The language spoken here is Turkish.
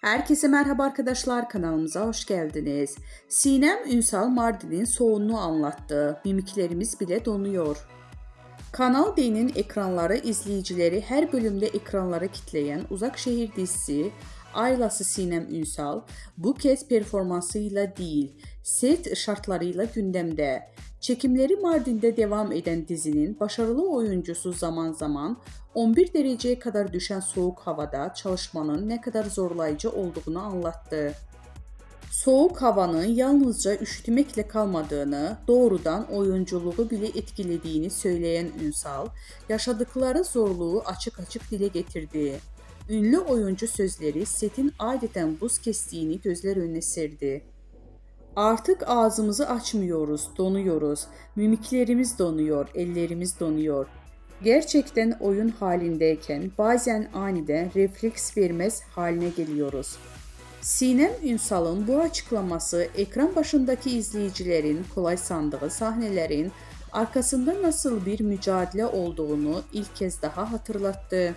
Herkese merhaba arkadaşlar, kanalımıza hoş geldiniz. Sinem Ünsal Mardin'in soğunluğu anlattı. Mimiklerimiz bile donuyor. Kanal D'nin ekranları izleyicileri her bölümde ekranlara kitleyen Uzak Şehir dizisi Aylası Sinem Ünsal bu kez performansıyla değil, set şartlarıyla gündemde. Çekimleri Mardin'de devam eden dizinin başarılı oyuncusu zaman zaman 11 dereceye kadar düşen soğuk havada çalışmanın ne kadar zorlayıcı olduğunu anlattı. Soğuk havanın yalnızca üşütmekle kalmadığını, doğrudan oyunculuğu bile etkilediğini söyleyen Ünsal, yaşadıkları zorluğu açık açık dile getirdi. Ünlü oyuncu sözleri setin adeten buz kestiğini gözler önüne serdi. Artık ağzımızı açmıyoruz, donuyoruz. Mimiklerimiz donuyor, ellerimiz donuyor. Gerçekten oyun halindeyken bazen aniden refleks vermez haline geliyoruz. Sinem Ünsal'ın bu açıklaması ekran başındaki izleyicilerin kolay sandığı sahnelerin arkasında nasıl bir mücadele olduğunu ilk kez daha hatırlattı.